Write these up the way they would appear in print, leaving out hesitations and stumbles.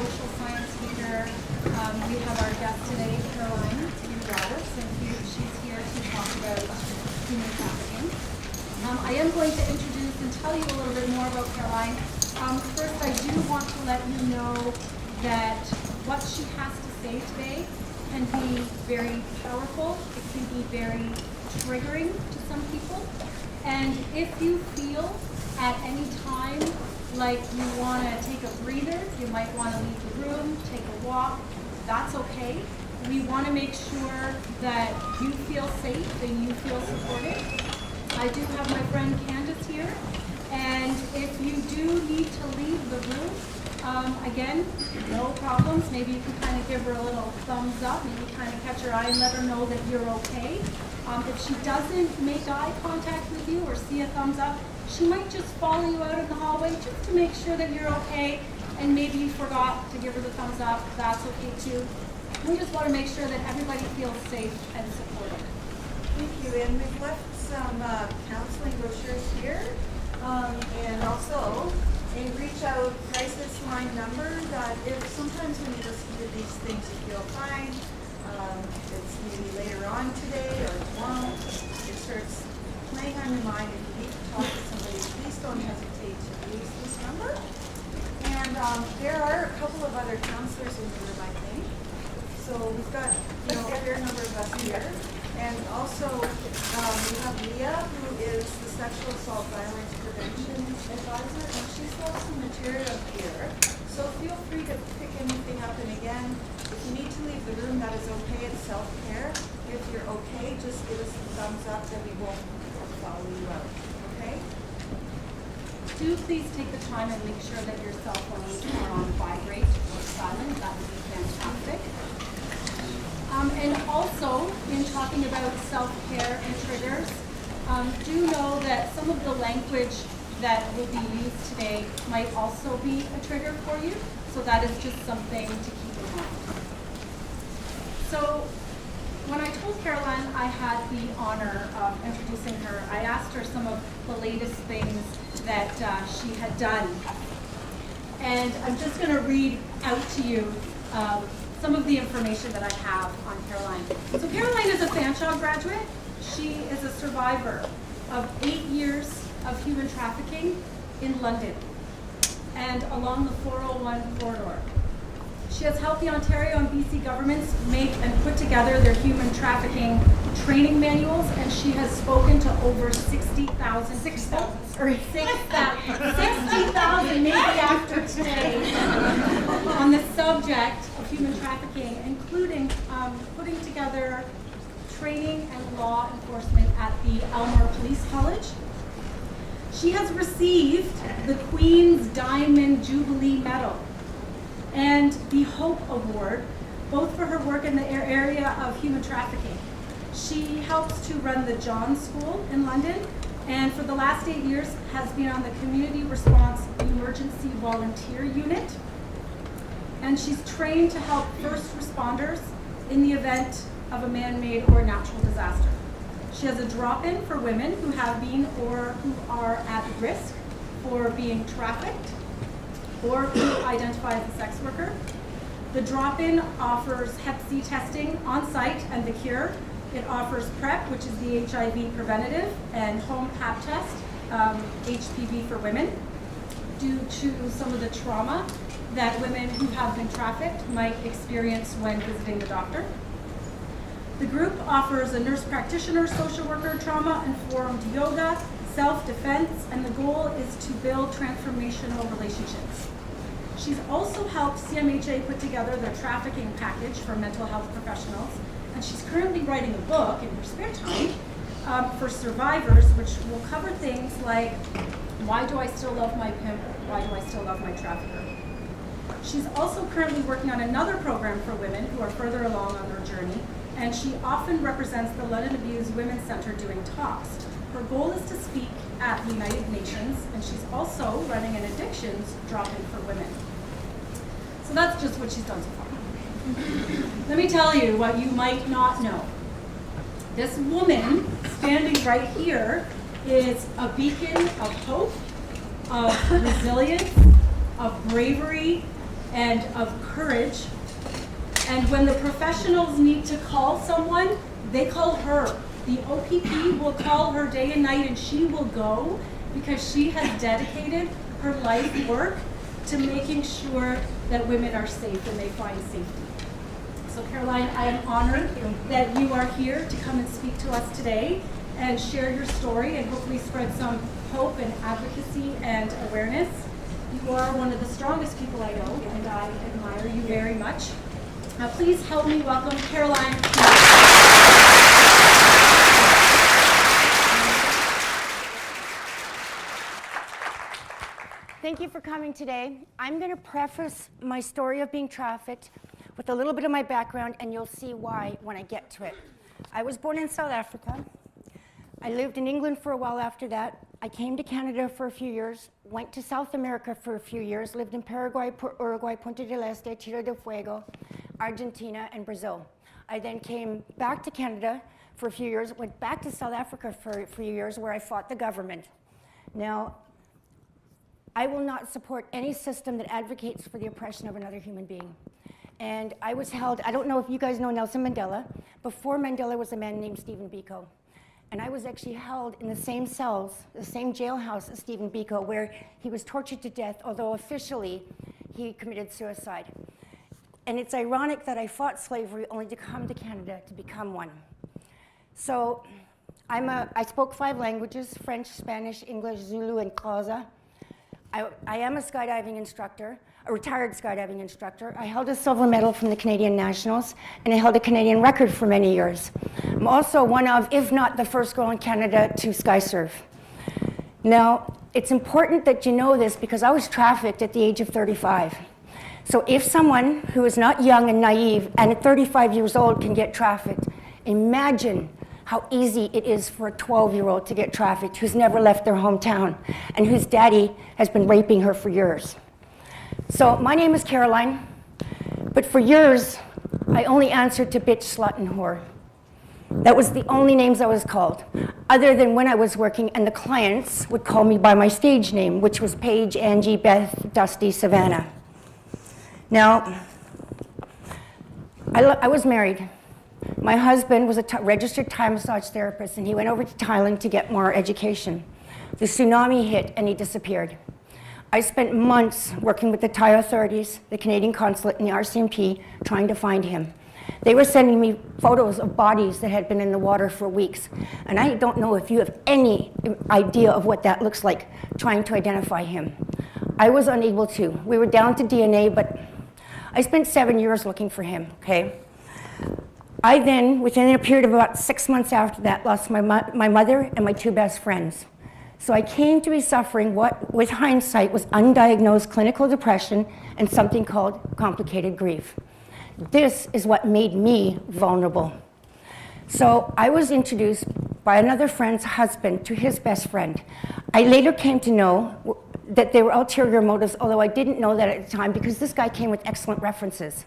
social science speaker. We have our guest today, Caroline Roberts, and she's here to talk about human trafficking. I am going to introduce and tell you a little bit more about Caroline. First, I do want to let you know that what she has to say today can be very powerful. It can be very triggering to some people. And if you feel at any time like you want to take a breather, you might want to leave the room, take a walk, that's okay. We want to make sure that you feel safe and you feel supported. I do have my friend Candace here, and if you do need to leave the room, again, no problems. Maybe you can kind of give her a little thumbs up, maybe kind of catch her eye and let her know that you're okay. If she doesn't make eye contact with you or see a thumbs up, she might just follow you out in the hallway just to make sure that you're okay, and maybe you forgot to give her the thumbs up. That's okay too. We just want to make sure that everybody feels safe and supported. Thank you, and we've left some counseling brochures here, and also a reach out crisis line number that if sometimes when you listen to these things you feel fine, it's maybe later on today or tomorrow, it starts playing on your mind and you need to talk to somebody, please don't hesitate to use this number. And there are a couple of other counselors in the room, I think. So we've got a fair number of us here. And also we have Leah, who is the Sexual Assault Violence Prevention Advisor, and she's got some material here. So feel free to pick anything up, and again, if you need to leave the room, that is okay, it's self-care. If you're okay, just give us a thumbs up, then we won't follow you out, okay? Do please take the time and make sure that your cell phones are on vibrate or silent. That would be fantastic. And also, in talking about self-care and triggers, do know that some of the language that will be used today might also be a trigger for you. So that is just something to keep in mind. So when I told Caroline I had the honor of introducing her, I asked her some of the latest things that she had done. And I'm just going to read out to you some of the information that I have on Caroline. So Caroline is a Fanshawe graduate. She is a survivor of 8 years of human trafficking in London and along the 401 corridor. She has helped the Ontario and BC governments make and put together their human trafficking training manuals, and she has spoken to over 60,000 maybe after today, on the subject of human trafficking, including putting together training and law enforcement at the Elmore Police College. She has received the Queen's Diamond Jubilee Medal and the Hope Award, both for her work in the area of human trafficking. She helps to run the John School in London, and for the last 8 years has been on the Community Response Emergency Volunteer Unit. And she's trained to help first responders in the event of a man-made or natural disaster. She has a drop-in for women who have been or who are at risk for being trafficked or who identify as a sex worker. The drop-in offers Hep C testing on site and the cure. It offers PrEP, which is the HIV preventative, and home Pap test, HPV for women, due to some of the trauma that women who have been trafficked might experience when visiting the doctor. The group offers a nurse practitioner, social worker, trauma-informed yoga, self-defense, and the goal is to build transformational relationships. She's also helped CMHA put together their trafficking package for mental health professionals, and she's currently writing a book in her spare time for survivors, which will cover things like, why do I still love my pimp? Why do I still love my trafficker? She's also currently working on another program for women who are further along on their journey, and she often represents the London Abused Women's Centre doing talks. Her goal is to speak at the United Nations, and she's also running an addictions drop-in for women. So that's just what she's done so far. Let me tell you what you might not know. This woman standing right here is a beacon of hope, of resilience, of bravery, and of courage. And when the professionals need to call someone, they call her. The OPP will call her day and night, and she will go because she has dedicated her life work to making sure that women are safe and they find safety. So Caroline, I am honored that you are here to come and speak to us today and share your story and hopefully spread some hope and advocacy and awareness. You are one of the strongest people I know, and I admire you very much. Please help me welcome Caroline. Thank you for coming today. I'm going to preface my story of being trafficked with a little bit of my background, and you'll see why when I get to it. I was born in South Africa. I lived in England for a while after that. I came to Canada for a few years, went to South America for a few years, lived in Paraguay, Uruguay, Punta del Este, Tierra del Fuego, Argentina, and Brazil. I then came back to Canada for a few years, went back to South Africa for a few years where I fought the government. Now, I will not support any system that advocates for the oppression of another human being. And I was held, I don't know if you guys know Nelson Mandela. Before Mandela was a man named Stephen Biko. And I was actually held in the same cells, the same jailhouse as Stephen Biko, where he was tortured to death, although officially he committed suicide. And it's ironic that I fought slavery only to come to Canada to become one. So I spoke 5 languages: French, Spanish, English, Zulu, and Xhosa. I am a skydiving instructor, a retired skydiving instructor. I held a silver medal from the Canadian Nationals, and I held a Canadian record for many years. I'm also one of, if not the first girl in Canada to sky surf. Now, it's important that you know this because I was trafficked at the age of 35. So if someone who is not young and naive and at 35 years old can get trafficked, imagine how easy it is for a 12-year-old to get trafficked who's never left their hometown and whose daddy has been raping her for years. So my name is Caroline, but for years, I only answered to bitch, slut, and whore. That was the only names I was called, other than when I was working and the clients would call me by my stage name, which was Paige, Angie, Beth, Dusty, Savannah. Now, I was married. My husband was a registered Thai massage therapist, and he went over to Thailand to get more education. The tsunami hit, and he disappeared. I spent months working with the Thai authorities, the Canadian consulate, and the RCMP trying to find him. They were sending me photos of bodies that had been in the water for weeks, and I don't know if you have any idea of what that looks like, trying to identify him. I was unable to. We were down to DNA, but I spent 7 years looking for him, okay? I then, within a period of about 6 months after that, lost my mother and my 2 best friends. So I came to be suffering what, with hindsight, was undiagnosed clinical depression and something called complicated grief. This is what made me vulnerable. So I was introduced by another friend's husband to his best friend. I later came to know that there were ulterior motives, although I didn't know that at the time because this guy came with excellent references.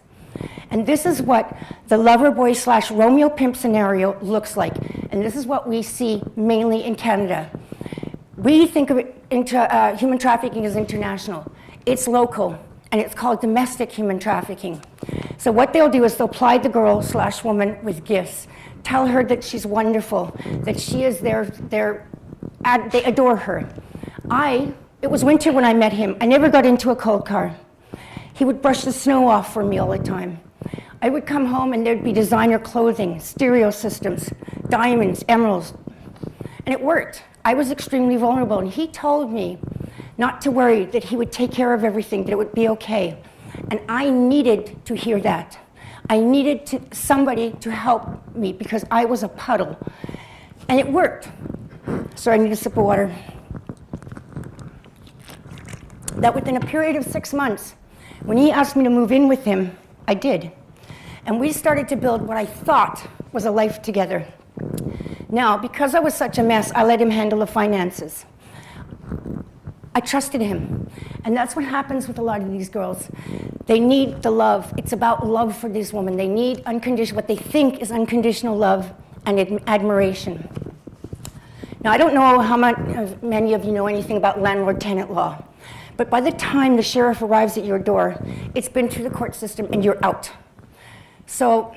And this is what the lover boy / Romeo pimp scenario looks like. And this is what we see mainly in Canada. We think of it human trafficking as international. It's local, and it's called domestic human trafficking. So what they'll do is they'll ply the girl / woman with gifts, tell her that she's wonderful, that she is they adore her. It was winter when I met him. I never got into a cold car. He would brush the snow off for me all the time. I would come home and there'd be designer clothing, stereo systems, diamonds, emeralds, and it worked. I was extremely vulnerable, and he told me not to worry, that he would take care of everything, that it would be okay. And I needed to hear that. I needed somebody to help me because I was a puddle. And it worked. So I need a sip of water. That within a period of 6 months, when he asked me to move in with him, I did. And we started to build what I thought was a life together. Now, because I was such a mess, I let him handle the finances. I trusted him. And that's what happens with a lot of these girls. They need the love. It's about love for these women. They need what they think is unconditional love and admiration. Now, I don't know how many of you know anything about landlord-tenant law, But by the time the sheriff arrives at your door, it's been through the court system and you're out. So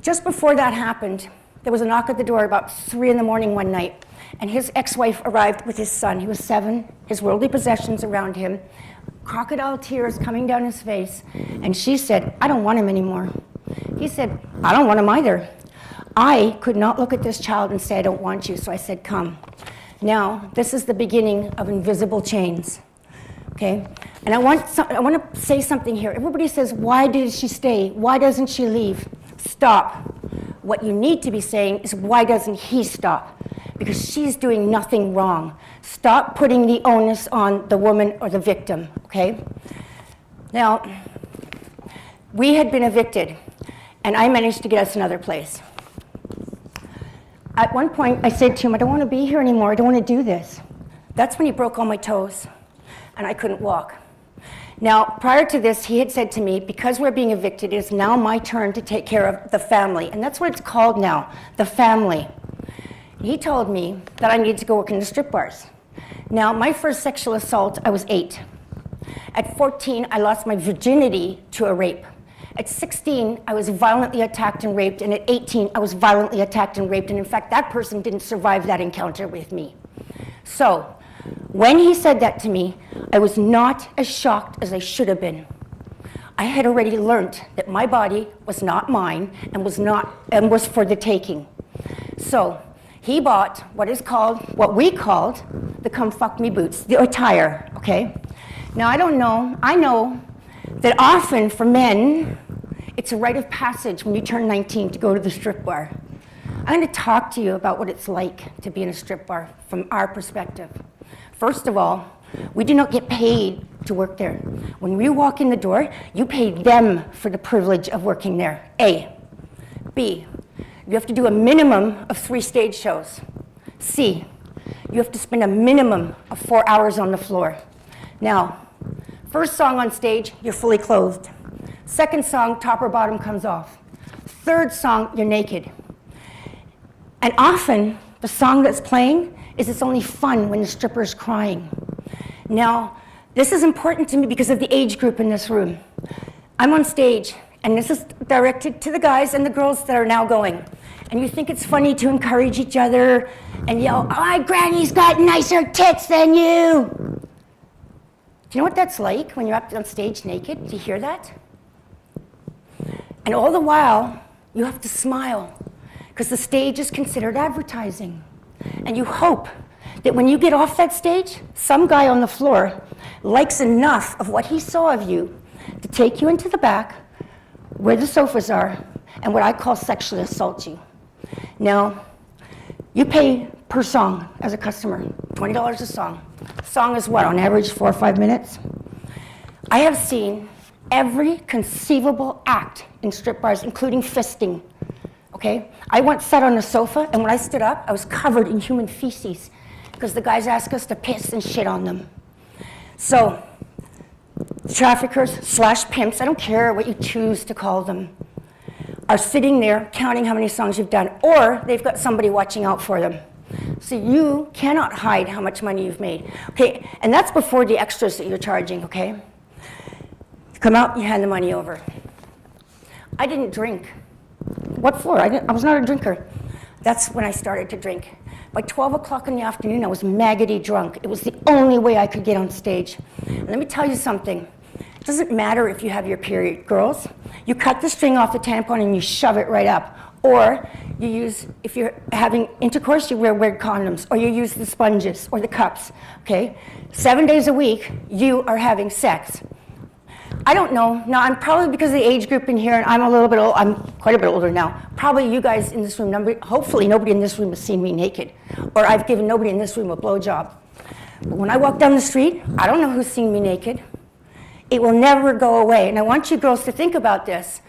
just before that happened, there was a knock at the door about 3 in the morning one night, and his ex-wife arrived with his son. He was 7, his worldly possessions around him, crocodile tears coming down his face, and she said, I don't want him anymore. He said, I don't want him either. I could not look at this child and say, I don't want you, so I said, come. Now, this is the beginning of invisible chains, okay? And I want to say something here. Everybody says, why did she stay? Why doesn't she leave? Stop. What you need to be saying is, why doesn't he stop? Because she's doing nothing wrong. Stop putting the onus on the woman or the victim, okay? Now, we had been evicted, and I managed to get us another place. At one point, I said to him, I don't want to be here anymore. I don't want to do this. That's when he broke all my toes, and I couldn't walk. Now, prior to this, he had said to me, because we're being evicted, it is now my turn to take care of the family. And that's what it's called now, the family. He told me that I needed to go work in the strip bars. Now, my first sexual assault, I was 8. At 14, I lost my virginity to a rape. At 16, I was violently attacked and raped, and at 18, I was violently attacked and raped, and in fact, that person didn't survive that encounter with me. So, when he said that to me, I was not as shocked as I should have been. I had already learned that my body was not mine and was for the taking. So, he bought what we called the come fuck me boots, the attire, okay? Now, I know that often for men, it's a rite of passage when you turn 19 to go to the strip bar. I'm going to talk to you about what it's like to be in a strip bar from our perspective. First of all, we do not get paid to work there. When we walk in the door, you pay them for the privilege of working there, A. B, you have to do a minimum of 3 stage shows. C, you have to spend a minimum of 4 hours on the floor. Now, first song on stage, you're fully clothed. Second song, top or bottom comes off. Third song, you're naked. And often, the song that's playing is it's only fun when the stripper's crying. Now, this is important to me because of the age group in this room. I'm on stage, and this is directed to the guys and the girls that are now going. And you think it's funny to encourage each other and yell, oh, my granny's got nicer tits than you. Do you know what that's like when you're up on stage naked? Do you hear that? And all the while, you have to smile because the stage is considered advertising. And you hope that when you get off that stage, some guy on the floor likes enough of what he saw of you to take you into the back where the sofas are and what I call sexually assault you. Now, you pay per song as a customer, $20 a song. Song is what, on average 4 or 5 minutes? I have seen every conceivable act in strip bars, including fisting, okay? I once sat on a sofa, and when I stood up, I was covered in human feces because the guys asked us to piss and shit on them. So, traffickers / pimps, I don't care what you choose to call them, are sitting there counting how many songs you've done, or they've got somebody watching out for them. So you cannot hide how much money you've made, okay? And that's before the extras that you're charging, okay? You come out, you hand the money over. I didn't drink. What for? I was not a drinker. That's when I started to drink. By 12 o'clock in the afternoon, I was maggoty drunk. It was the only way I could get on stage. And let me tell you something. It doesn't matter if you have your period, girls. You cut the string off the tampon and you shove it right up. Or you use, if you're having intercourse, you wear weird condoms. Or you use the sponges or the cups, okay? 7 days a week, you are having sex. I don't know. Now, I'm probably because of the age group in here, and I'm a little bit old, I'm quite a bit older now. Probably you guys in this room, hopefully nobody in this room has seen me naked. Or I've given nobody in this room a blowjob. But when I walk down the street, I don't know who's seen me naked. It will never go away. And I want you girls to think about this,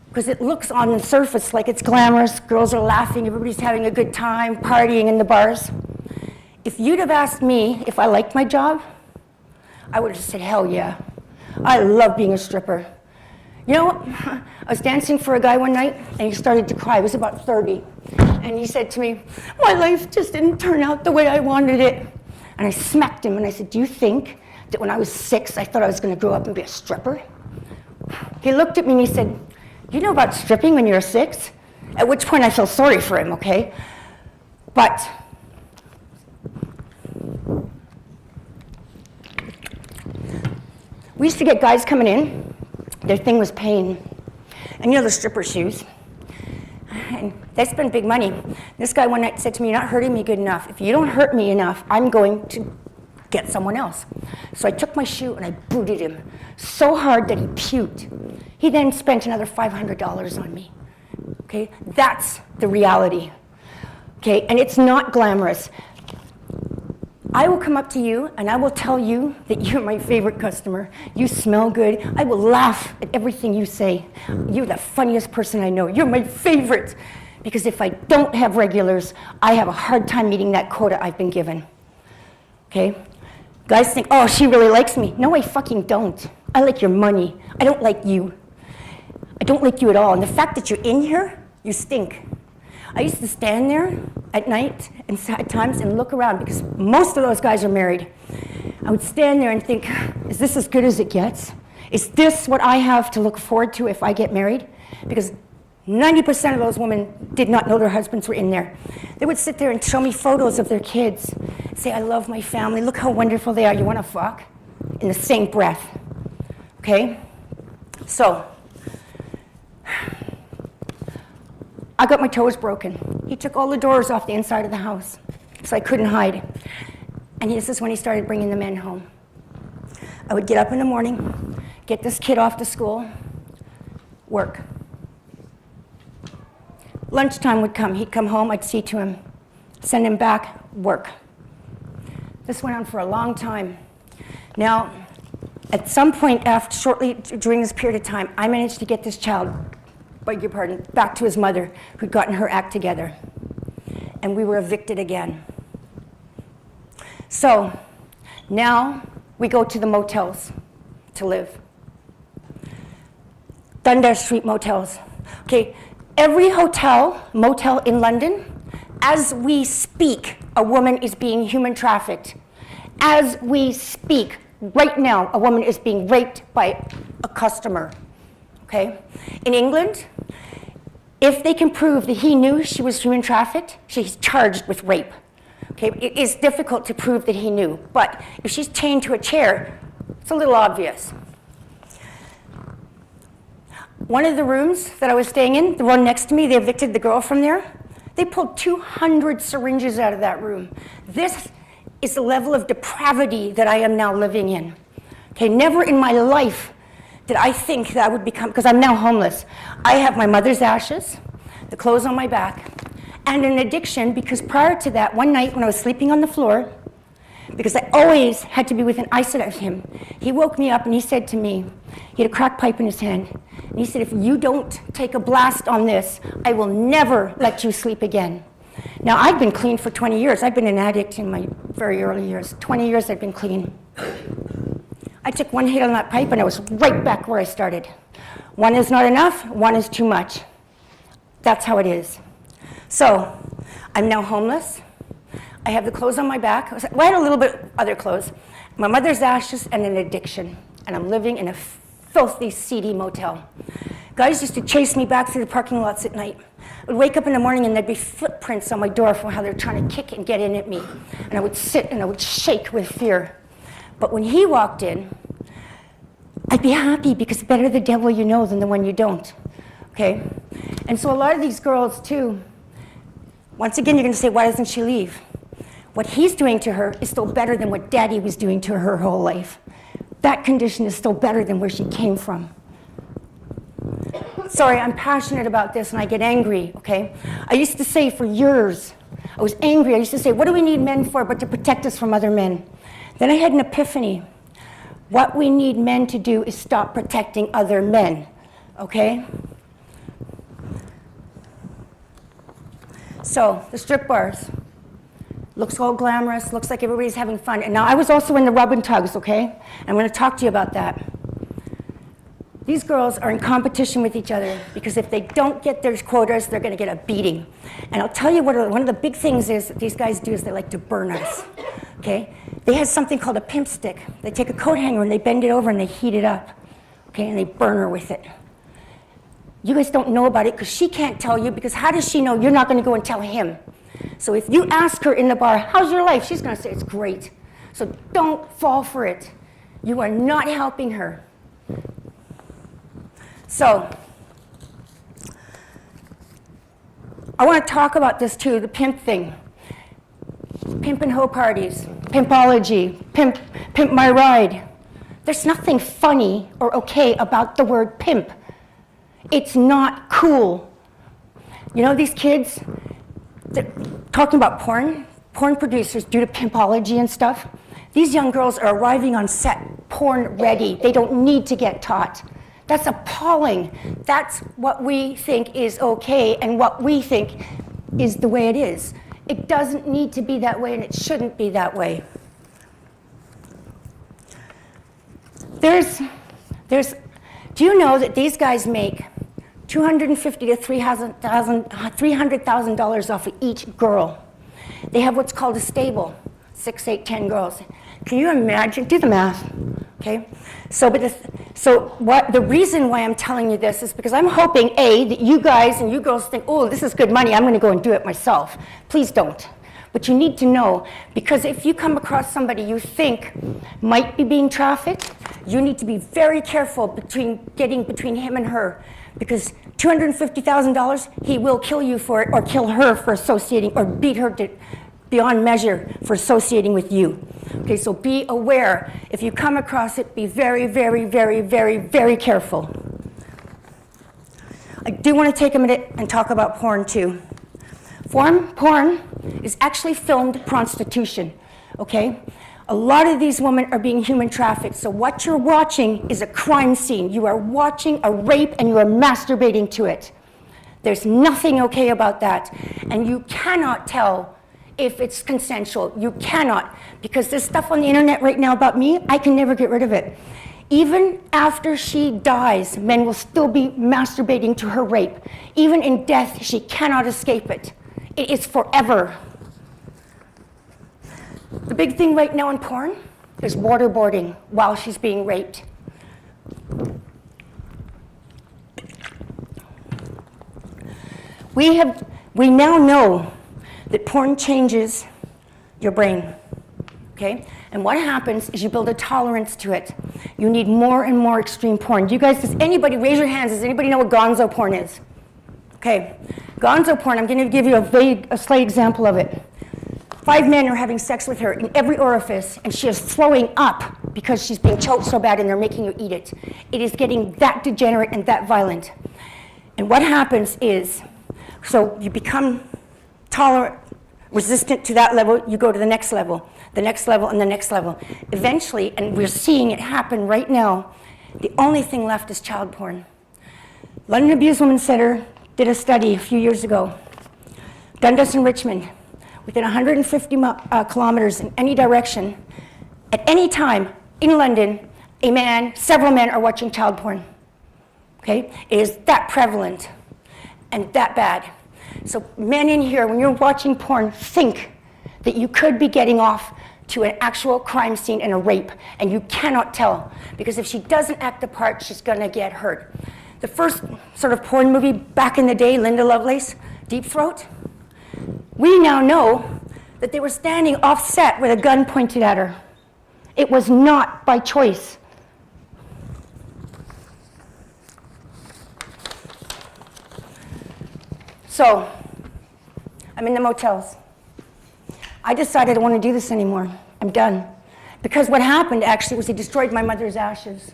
because it looks on the surface like it's glamorous, girls are laughing, everybody's having a good time, partying in the bars. If you'd have asked me if I liked my job, I would have said, hell yeah. I love being a stripper. You know, I was dancing for a guy one night, and he started to cry. He was about 30. And he said to me, my life just didn't turn out the way I wanted it. And I smacked him and I said, do you think that when I was 6, I thought I was going to grow up and be a stripper? He looked at me and he said, you know about stripping when you're 6? At which point I felt sorry for him, okay? But we used to get guys coming in, their thing was pain. And you know the stripper shoes. And they spend big money. This guy one night said to me, you're not hurting me good enough. If you don't hurt me enough, I'm going to get someone else. So I took my shoe and I booted him so hard that he puked. He then spent another $500 on me. Okay, that's the reality. Okay, and it's not glamorous. I will come up to you and I will tell you that you're my favorite customer. You smell good. I will laugh at everything you say. You're the funniest person I know. You're my favorite. Because if I don't have regulars, I have a hard time meeting that quota I've been given. Okay? Guys think, oh, she really likes me. No, I fucking don't. I like your money. I don't like you. I don't like you at all. And the fact that you're in here, you stink. I used to stand there at night and at times and look around because most of those guys are married. I would stand there and think, is this as good as it gets? Is this what I have to look forward to if I get married? Because 90% of those women did not know their husbands were in there. They would sit there and show me photos of their kids, say, I love my family, look how wonderful they are, you want to fuck? In the same breath, okay? So, I got my toes broken. He took all the doors off the inside of the house, so I couldn't hide. And this is when he started bringing the men home. I would get up in the morning, get this kid off to school, work. Lunchtime would come. He'd come home, I'd see to him, send him back, work. This went on for a long time. Now, at some point shortly during this period of time, I managed to get this child, beg your pardon, back to his mother, who'd gotten her act together. And we were evicted again. So, now we go to the motels to live. Dundas Street motels. Okay, every motel in London, as we speak, a woman is being human trafficked. As we speak, right now, a woman is being raped by a customer. Okay? In England, if they can prove that he knew she was human trafficked, she's charged with rape. Okay? It is difficult to prove that he knew, but if she's chained to a chair, it's a little obvious. One of the rooms that I was staying in, the one next to me, they evicted the girl from there. They pulled 200 syringes out of that room. This is the level of depravity that I am now living in. Okay, never in my life did I think that I would become, because I'm now homeless. I have my mother's ashes, the clothes on my back, and an addiction because prior to that, one night when I was sleeping on the floor, because I always had to be within eyesight of him, he woke me up and he said to me, he had a crack pipe in his hand, and he said, if you don't take a blast on this, I will never let you sleep again. Now, I've been clean for 20 years. I've been an addict in my very early years. 20 years I've been clean. I took one hit on that pipe and I was right back where I started. One is not enough, one is too much. That's how it is. So, I'm now homeless. I have the clothes on my back. Well, I had a little bit of other clothes. My mother's ashes and an addiction. And I'm living in a filthy, seedy motel. Guys used to chase me back through the parking lots at night. I would wake up in the morning and there'd be footprints on my door from how they're trying to kick and get in at me. And I would sit and I would shake with fear. But when he walked in, I'd be happy because better the devil you know than the one you don't. Okay? And so a lot of these girls too, once again, you're going to say, why doesn't she leave? What he's doing to her is still better than what Daddy was doing to her whole life. That condition is still better than where she came from. Sorry, I'm passionate about this and I get angry, okay? I used to say for years, I was angry. I used to say, what do we need men for but to protect us from other men? Then I had an epiphany. What we need men to do is stop protecting other men, okay? So, the strip bars. Looks all glamorous, looks like everybody's having fun. And now I was also in the rub and tugs, okay? I'm going to talk to you about that. These girls are in competition with each other because if they don't get their quotas, they're going to get a beating. And I'll tell you what one of the big things is that these guys do is they like to burn us, okay? They had something called a pimp stick. They take a coat hanger and they bend it over and they heat it up, okay, and they burn her with it. You guys don't know about it because she can't tell you, because how does she know you're not going to go and tell him? So if you ask her in the bar, how's your life? She's going to say, it's great. So don't fall for it. You are not helping her. So I want to talk about this too, the pimp thing. Pimp and hoe parties, pimpology, pimp my ride. There's nothing funny or okay about the word pimp. It's not cool. You know, these kids, talking about porn producers due to pimpology and stuff, these young girls are arriving on set porn ready. They don't need to get taught. That's appalling. That's what we think is okay and what we think is the way it is. It doesn't need to be that way, and it shouldn't be that way. Do you know that these guys make $250,000 to $300,000 off of each girl? They have what's called a stable, 6, 8, 10 girls. Can you imagine? Do the math, okay? The reason why I'm telling you this is because I'm hoping, A, that you guys and you girls think, oh, this is good money, I'm gonna go and do it myself. Please don't. But you need to know, because if you come across somebody you think might be being trafficked, you need to be very careful getting between him and her, because $250,000, he will kill you for it, or kill her for associating, or beat her beyond measure for associating with you. Okay, so be aware. If you come across it, be very, very, very, very, very careful. I do want to take a minute and talk about porn too. Porn is actually filmed prostitution, okay? A lot of these women are being human trafficked, so what you're watching is a crime scene. You are watching a rape and you are masturbating to it. There's nothing okay about that, and you cannot tell if it's consensual. You cannot, because there's stuff on the internet right now about me, I can never get rid of it. Even after she dies, men will still be masturbating to her rape. Even in death, she cannot escape it. It is forever. The big thing right now in porn is waterboarding while she's being raped. We now know that porn changes your brain, okay? And what happens is you build a tolerance to it. You need more and more extreme porn. Do you guys, does anybody, raise your hands, does anybody know what gonzo porn is? Okay, gonzo porn, I'm gonna give you a slight example of it. 5 men are having sex with her in every orifice, and she is throwing up because she's being choked so bad and they're making her eat it. It is getting that degenerate and that violent. And what happens is, so you become tolerant, resistant to that level, you go to the next level, and the next level. Eventually, and we're seeing it happen right now, the only thing left is child porn. London Abused Women's Center did a study a few years ago. Dundas and Richmond, within 150 kilometers in any direction, at any time in London, several men are watching child porn. Okay? It is that prevalent and that bad. So men in here, when you're watching porn, think that you could be getting off to an actual crime scene and a rape, and you cannot tell, because if she doesn't act the part, she's gonna get hurt. The first sort of porn movie back in the day, Linda Lovelace, Deep Throat, we now know that they were standing off set with a gun pointed at her. It was not by choice. So, I'm in the motels. I decided I don't want to do this anymore. I'm done. Because what happened actually was he destroyed my mother's ashes.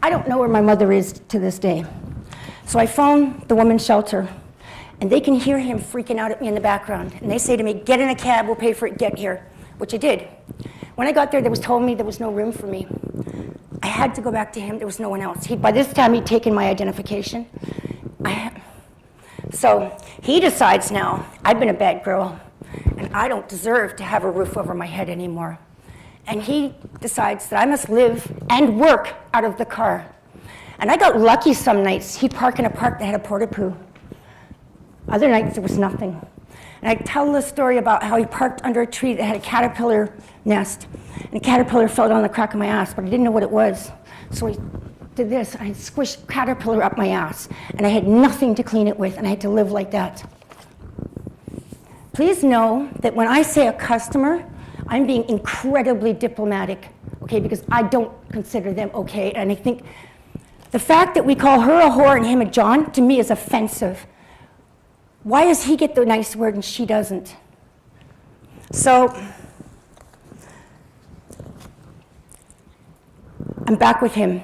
I don't know where my mother is to this day. So I phoned the women's shelter, and they can hear him freaking out at me in the background. And they say to me, get in a cab, we'll pay for it, get here, which I did. When I got there, they was told me there was no room for me. I had to go back to him, there was no one else. By this time, he'd taken my identification. So he decides now, I've been a bad girl, and I don't deserve to have a roof over my head anymore. And he decides that I must live and work out of the car. And I got lucky some nights. He'd park in a park that had a porta-poo. Other nights, there was nothing. And I tell the story about how he parked under a tree that had a caterpillar nest. And a caterpillar fell down the crack of my ass, but I didn't know what it was. So I did this, I squished caterpillar up my ass, and I had nothing to clean it with, and I had to live like that. Please know that when I say a customer, I'm being incredibly diplomatic, okay, because I don't consider them okay, and I think the fact that we call her a whore and him a John, to me, is offensive. Why does he get the nice word and she doesn't? So, I'm back with him,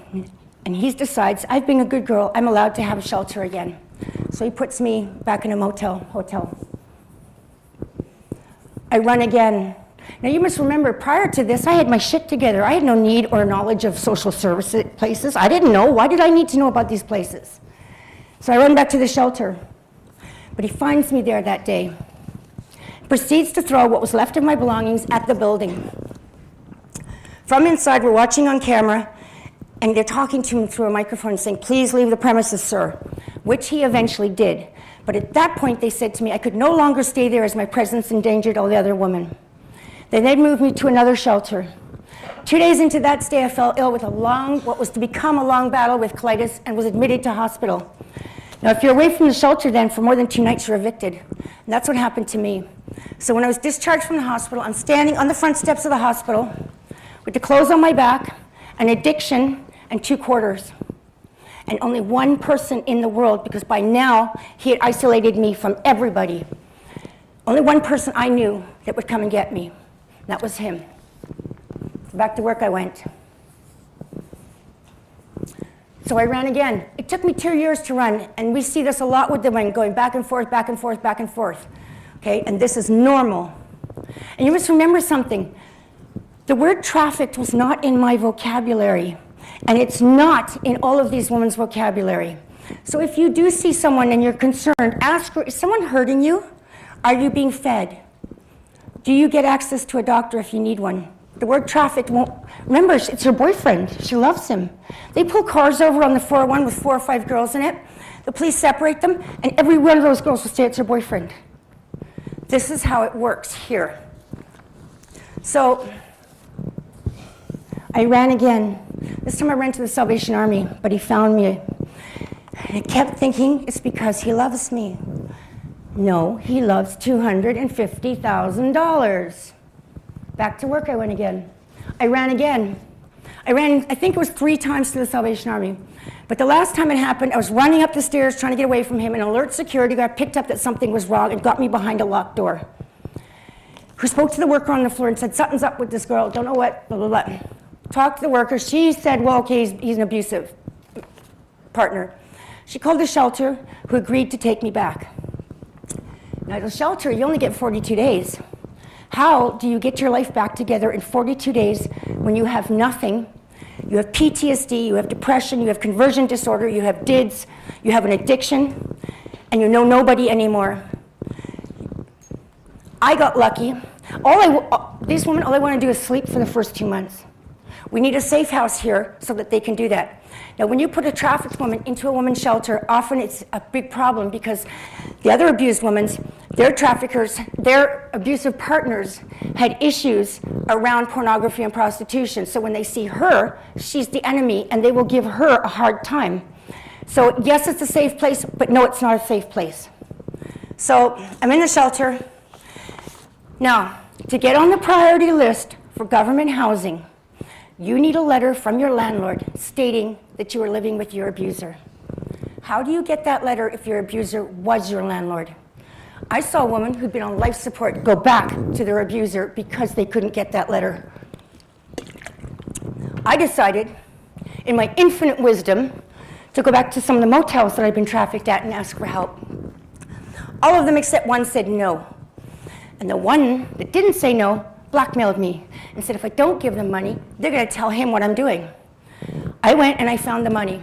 and he decides, I've been a good girl, I'm allowed to have a shelter again. So he puts me back in a hotel. I run again. Now you must remember, prior to this, I had my shit together. I had no need or knowledge of social service places. I didn't know. Why did I need to know about these places? So I run back to the shelter. But he finds me there that day. Proceeds to throw what was left of my belongings at the building. From inside, we're watching on camera, and they're talking to him through a microphone saying, please leave the premises, sir, which he eventually did. But at that point, they said to me, I could no longer stay there as my presence endangered all the other women. Then they moved me to another shelter. 2 days into that stay, I fell ill with what was to become a long battle with colitis and was admitted to hospital. Now, if you're away from the shelter then for more than 2 nights, you're evicted. And that's what happened to me. So when I was discharged from the hospital, I'm standing on the front steps of the hospital with the clothes on my back, an addiction, and 2 quarters. And only one person in the world, because by now he had isolated me from everybody. Only one person I knew that would come and get me. That was him. Back to work I went. So I ran again. It took me 2 years to run, and we see this a lot with the women, going back and forth, back and forth, back and forth. Okay, and this is normal. And you must remember something. The word trafficked was not in my vocabulary, and it's not in all of these women's vocabulary. So if you do see someone and you're concerned, ask her, is someone hurting you? Are you being fed? Do you get access to a doctor if you need one? The word trafficked won't, remember, it's her boyfriend. She loves him. They pull cars over on the 401 with 4 or 5 girls in it. The police separate them, and every one of those girls will say it's her boyfriend. This is how it works here. So, I ran again. This time I ran to the Salvation Army, but he found me. And I kept thinking, it's because he loves me. No, he loves $250,000. Back to work I went again. I ran again. I think it was 3 times to the Salvation Army. But the last time it happened, I was running up the stairs trying to get away from him, and an alert security guard picked up that something was wrong and got me behind a locked door. Who spoke to the worker on the floor and said, something's up with this girl, don't know what, blah, blah, blah. Talked to the worker, she said, well, okay, he's an abusive partner. She called the shelter, who agreed to take me back. Now, the shelter, you only get 42 days. How do you get your life back together in 42 days when you have nothing? You have PTSD, you have depression, you have conversion disorder, you have DIDs, you have an addiction, and you know nobody anymore. I got lucky. These women, all they want to do is sleep for the first 2 months. We need a safe house here so that they can do that. Now, when you put a trafficked woman into a women's shelter, often it's a big problem because the other abused women, their traffickers, their abusive partners had issues around pornography and prostitution. So when they see her, she's the enemy, and they will give her a hard time. So yes, it's a safe place, but no, it's not a safe place. So I'm in the shelter. Now, to get on the priority list for government housing, you need a letter from your landlord stating that you are living with your abuser. How do you get that letter if your abuser was your landlord? I saw a woman who'd been on life support go back to their abuser because they couldn't get that letter. I decided, in my infinite wisdom, to go back to some of the motels that I'd been trafficked at and ask for help. All of them except one said no. And the one that didn't say no blackmailed me and said if I don't give them money, they're going to tell him what I'm doing. I went and I found the money.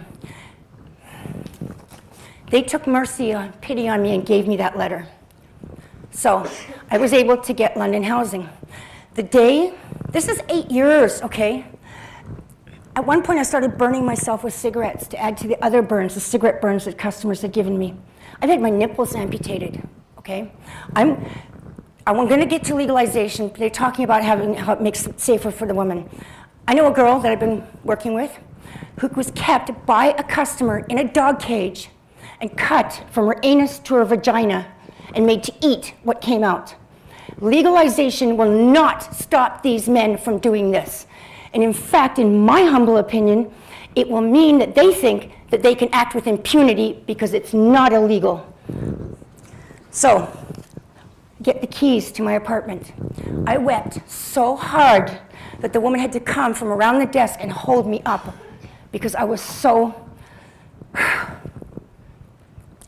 They took pity on me and gave me that letter. So I was able to get London housing. This is 8 years, okay? At one point I started burning myself with cigarettes to add to the other burns, the cigarette burns that customers had given me. I've had my nipples amputated, okay? I'm going to get to legalization. They're talking about how it makes it safer for the woman. I know a girl that I've been working with who was kept by a customer in a dog cage and cut from her anus to her vagina and made to eat what came out. Legalization will not stop these men from doing this. And in fact, in my humble opinion, it will mean that they think that they can act with impunity because it's not illegal. So, get the keys to my apartment. I wept so hard that the woman had to come from around the desk and hold me up because I was so...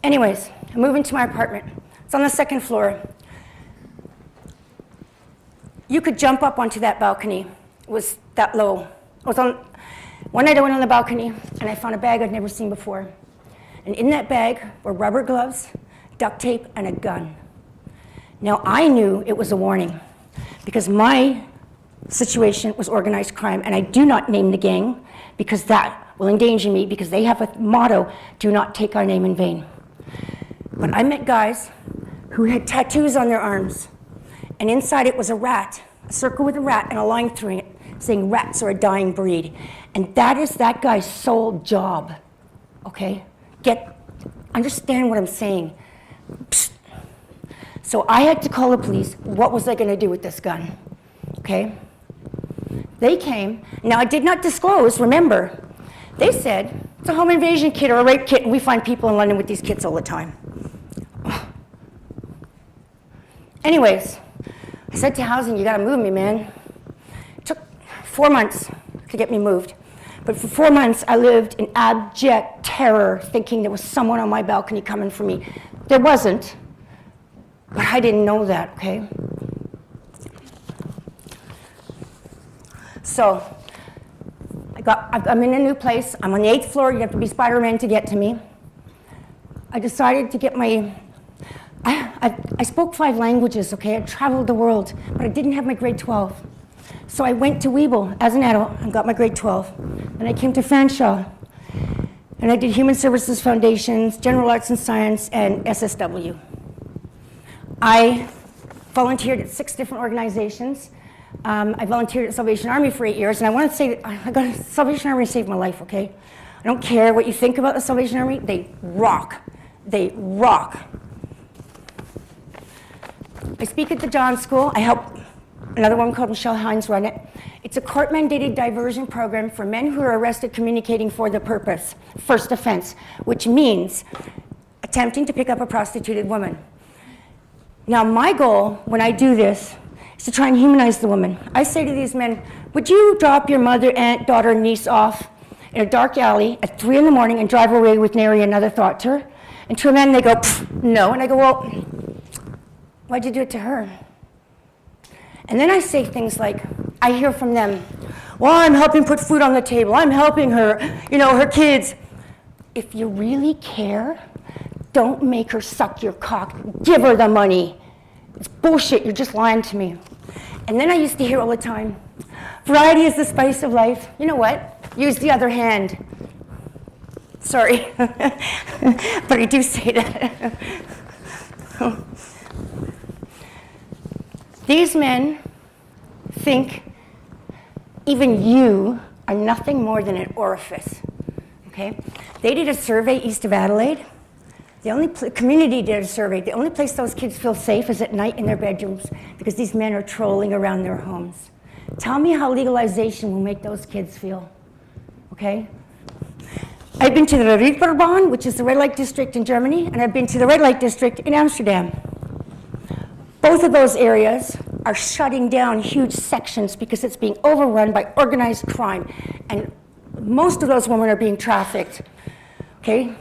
Anyways, I move into my apartment. It's on the second floor. You could jump up onto that balcony. It was that low. One night I went on the balcony and I found a bag I'd never seen before. And in that bag were rubber gloves, duct tape, and a gun. Now I knew it was a warning because my situation was organized crime, and I do not name the gang because that will endanger me because they have a motto, do not take our name in vain. But I met guys who had tattoos on their arms, and inside it was a rat, a circle with a rat and a line through it saying rats are a dying breed. And that is that guy's sole job, okay? Understand what I'm saying. Psst. So I had to call the police. What was I gonna do with this gun, okay? They came. Now I did not disclose, remember. They said, it's a home invasion kit or a rape kit, and we find people in London with these kits all the time. Anyways, I said to housing, you gotta move me, man. It took 4 months to get me moved. But for 4 months, I lived in abject terror, thinking there was someone on my balcony coming for me. There wasn't, but I didn't know that, okay? So, I'm in a new place. I'm on the 8th floor. You have to be Spider-Man to get to me. I decided to get I spoke 5 languages, okay? I traveled the world, but I didn't have my grade 12. So I went to Weeble as an adult and got my grade 12. Then I came to Fanshawe, and I did Human Services Foundations, General Arts and Science, and SSW. I volunteered at 6 different organizations. I volunteered at Salvation Army for 8 years, and I want to say that Salvation Army saved my life, okay? I don't care what you think about the Salvation Army, they rock. They rock. I speak at the John School. I help another woman called Michelle Hines run it. It's a court-mandated diversion program for men who are arrested communicating for the purpose, first offense, which means attempting to pick up a prostituted woman. Now, my goal when I do this is to try and humanize the woman. I say to these men, would you drop your mother, aunt, daughter, niece off in a dark alley at 3 in the morning and drive away with nary another thought to her? And to a man, they go, no. And I go, well, why'd you do it to her? And then I say things like, I hear from them, well, I'm helping put food on the table. I'm helping her, her kids. If you really care, don't make her suck your cock. Give her the money. It's bullshit. You're just lying to me. And then I used to hear all the time, variety is the spice of life. You know what? Use the other hand. Sorry, but I do say that. These men think even you are nothing more than an orifice, okay? They did a survey east of Adelaide. The only community did a survey. The only place those kids feel safe is at night in their bedrooms because these men are trolling around their homes. Tell me how legalization will make those kids feel, okay? I've been to the Rieperbahn, which is the red light district in Germany, and I've been to the red light district in Amsterdam. Both of those areas are shutting down huge sections because it's being overrun by organized crime, and most of those women are being trafficked, okay?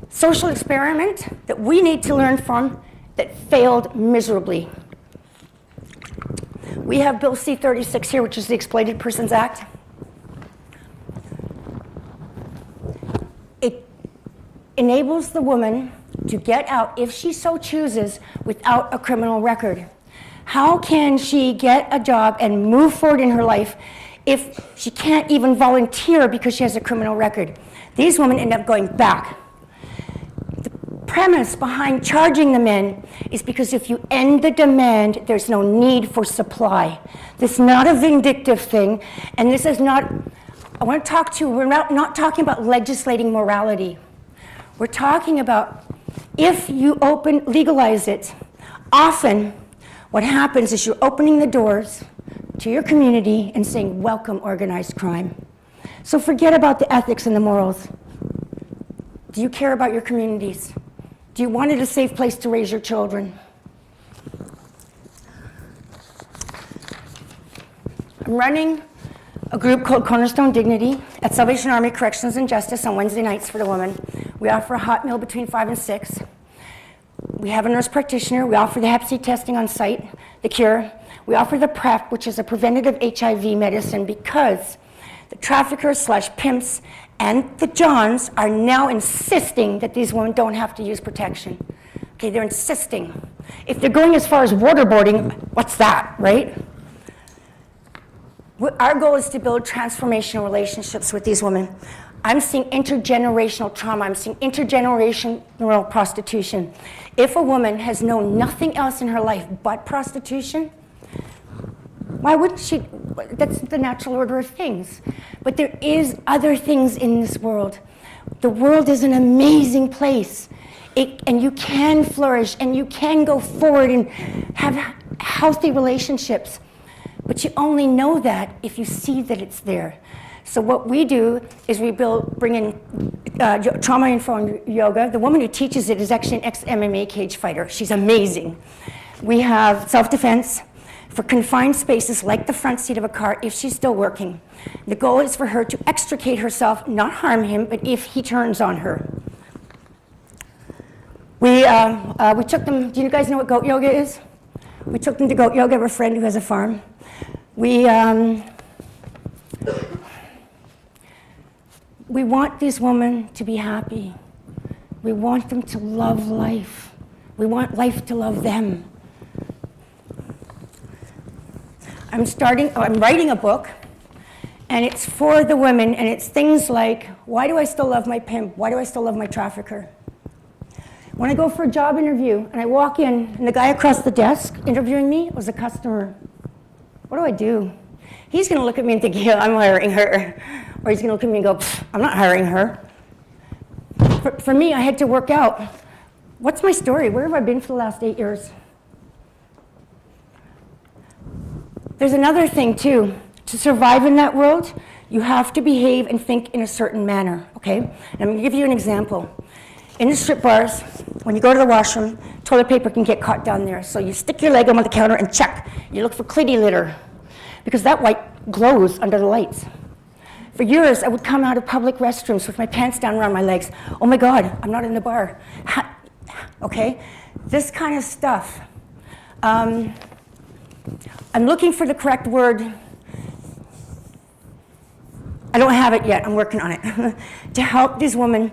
Social experiment that we need to learn from that failed miserably. We have Bill C-36 here, which is the Exploited Persons Act. It enables the woman to get out, if she so chooses, without a criminal record. How can she get a job and move forward in her life if she can't even volunteer because she has a criminal record? These women end up going back. The premise behind charging the men is because if you end the demand, there's no need for supply. This is not a vindictive thing, and this is not, I want to talk to you, we're not talking about legislating morality. We're talking about if you legalize it, often what happens is you're opening the doors to your community and saying, welcome organized crime. So forget about the ethics and the morals. Do you care about your communities? Do you want it a safe place to raise your children? I'm running a group called Cornerstone Dignity at Salvation Army Corrections and Justice on Wednesday nights for the women. We offer a hot meal between 5 and 6. We have a nurse practitioner. We offer the Hep C testing on site, the cure. We offer the PrEP, which is a preventative HIV medicine, because the traffickers / pimps and the Johns are now insisting that these women don't have to use protection. Okay, they're insisting. If they're going as far as waterboarding, what's that, right? Our goal is to build transformational relationships with these women. I'm seeing intergenerational trauma. I'm seeing intergenerational prostitution. If a woman has known nothing else in her life but prostitution, why wouldn't she? That's the natural order of things. But there is other things in this world. The world is an amazing place. And you can flourish and you can go forward and have healthy relationships. But you only know that if you see that it's there. So what we do is we bring in trauma-informed yoga. The woman who teaches it is actually an ex-MMA cage fighter. She's amazing. We have self-defense for confined spaces like the front seat of a car if she's still working. The goal is for her to extricate herself, not harm him, but if he turns on her. We took them, do you guys know what goat yoga is? We took them to goat yoga. I have a friend who has a farm. We want these women to be happy. We want them to love life. We want life to love them. I'm writing a book, and it's for the women, and it's things like, why do I still love my pimp? Why do I still love my trafficker? When I go for a job interview, and I walk in, and the guy across the desk interviewing me was a customer, what do I do? He's gonna look at me and think, yeah, I'm hiring her. Or he's gonna look at me and go, I'm not hiring her. For me, I had to work out, what's my story? Where have I been for the last 8 years? There's another thing too. To survive in that world, you have to behave and think in a certain manner, okay? And I'm gonna give you an example. In the strip bars, when you go to the washroom, toilet paper can get caught down there. So you stick your leg on the counter and check. You look for clitty litter, because that white glows under the lights. For years, I would come out of public restrooms with my pants down around my legs. Oh my God, I'm not in the bar. Okay? This kind of stuff. I'm looking for the correct word. I don't have it yet, I'm working on it. To help these women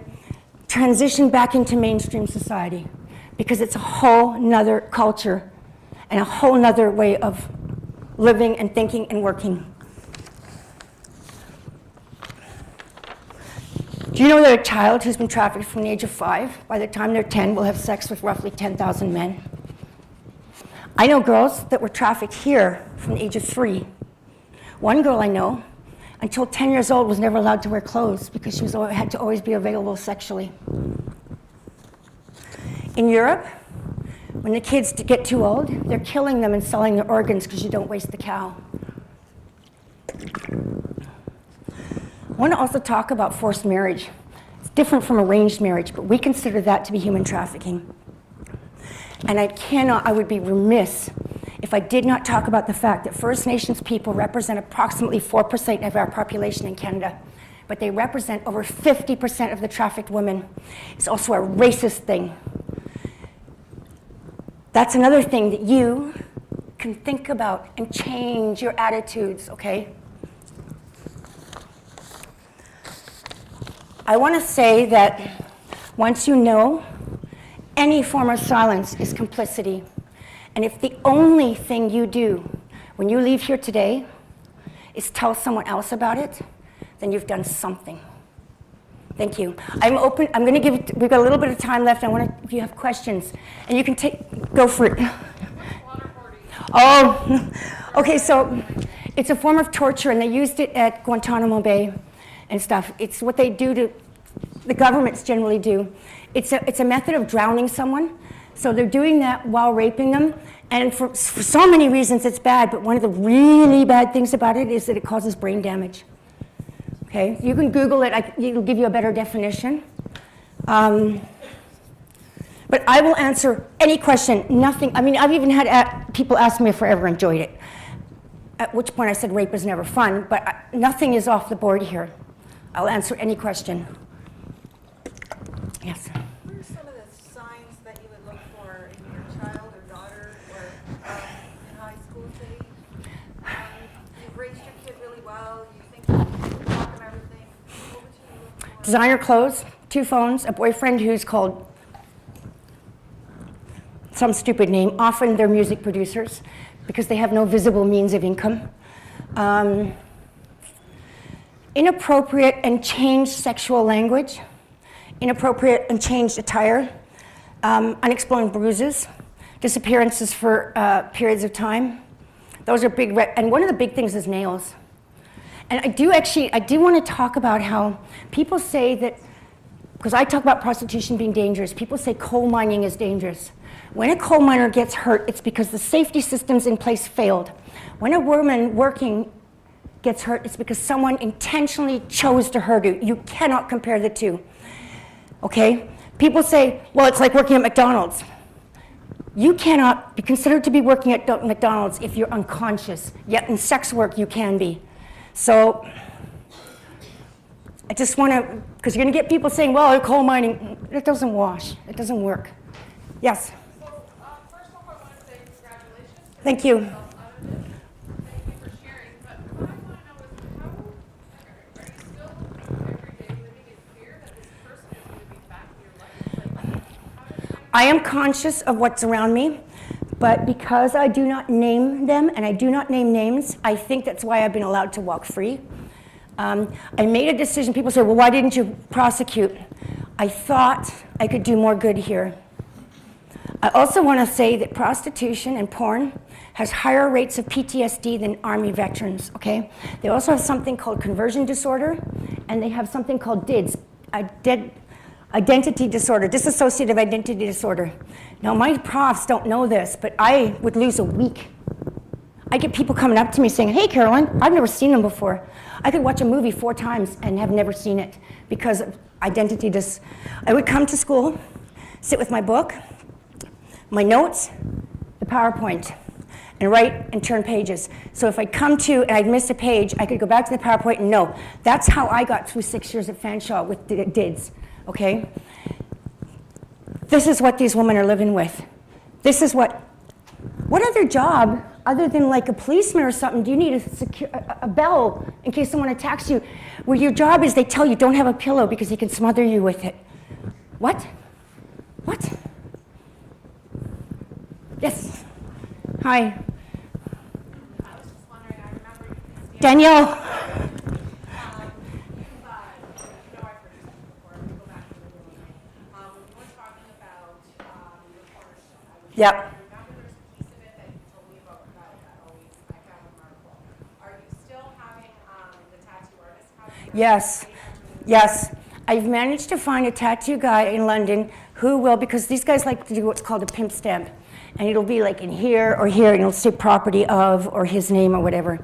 transition back into mainstream society, because it's a whole nother culture and a whole nother way of living and thinking and working. Do you know that a child who's been trafficked from the age of 5, by the time they're 10, will have sex with roughly 10,000 men? I know girls that were trafficked here from the age of 3. One girl I know, until 10 years old, was never allowed to wear clothes because she had to always be available sexually. In Europe, when the kids get too old, they're killing them and selling their organs because you don't waste the cow. I want to also talk about forced marriage. It's different from arranged marriage, but we consider that to be human trafficking. And I would be remiss if I did not talk about the fact that First Nations people represent approximately 4% of our population in Canada, but they represent over 50% of the trafficked women. It's also a racist thing. That's another thing that you can think about and change your attitudes, okay? I want to say that once you know, any form of silence is complicity. And if the only thing you do when you leave here today is tell someone else about it, then you've done something. Thank you. I'm open. I'm going to give. We've got a little bit of time left. I want to. If you have questions, and you can go for it. Oh, okay. So, it's a form of torture, and they used it at Guantanamo Bay, and stuff. It's what they do to. The governments generally do. It's a method of drowning someone. So they're doing that while raping them, and for so many reasons it's bad. But one of the really bad things about it is that it causes brain damage. Okay, you can Google it. It'll give you a better definition. But I will answer any question. Nothing. I mean, I've even had people ask me if I ever enjoyed it. At which point I said rape is never fun. But nothing is off the board here. I'll answer any question. Yes. What are some of the signs that you would look for in your child or daughter or in high school, say? You've raised your kid really well. You think you taught them everything. What would you look for? Designer clothes, 2 phones, a boyfriend who's called some stupid name. Often they're music producers because they have no visible means of income. Inappropriate and changed sexual language. Inappropriate and changed attire. Unexplained bruises. Disappearances for periods of time. Those are big, and one of the big things is nails. And I do want to talk about how people say that, because I talk about prostitution being dangerous, people say coal mining is dangerous. When a coal miner gets hurt, it's because the safety systems in place failed. When a woman working gets hurt, it's because someone intentionally chose to hurt you. You cannot compare the two. Okay? People say, well, it's like working at McDonald's. You cannot be considered to be working at McDonald's if you're unconscious, yet in sex work you can be. So I just want to, because you're going to get people saying, well, coal mining, it doesn't wash, it doesn't work. Yes? So, first off, I want to say congratulations. Thank you. Thank you for sharing. But what I want to know is how are you still every day living in fear that this person is going to be back in your life? Like, how do I am conscious of what's around me, but because I do not name them and I do not name names, I think that's why I've been allowed to walk free. I made a decision. People say, well, why didn't you prosecute? I thought I could do more good here. I also want to say that prostitution and porn has higher rates of PTSD than Army veterans, okay? They also have something called conversion disorder, and they have something called DIDS, identity disorder, dissociative identity disorder. Now, my profs don't know this, but I would lose a week. I get people coming up to me saying, hey, Carolyn, I've never seen them before. I could watch a movie 4 times and have never seen it because of identity I would come to school, sit with my book, my notes, the PowerPoint, and write and turn pages. So if I'd come to and I'd miss a page, I could go back to the PowerPoint and know. That's how I got through 6 years at Fanshawe with DIDS, okay? This is what these women are living with. This is what other job, other than like a policeman or something, do you need a bell in case someone attacks you? Where your job is they tell you don't have a pillow because he can smother you with it. What? What? Yes. Hi. I was just wondering, I remember you Danielle. I've heard this before. We go back to the room. When you were talking about your porn show, Yep. I remember there's a piece of it that you told me about that always I found remarkable. Are you still having the tattoo artist come? Yes. Yes. I've managed to find a tattoo guy in London who will, because these guys like to do what's called a pimp stamp. And it'll be like in here or here, and it'll say property of or his name or whatever.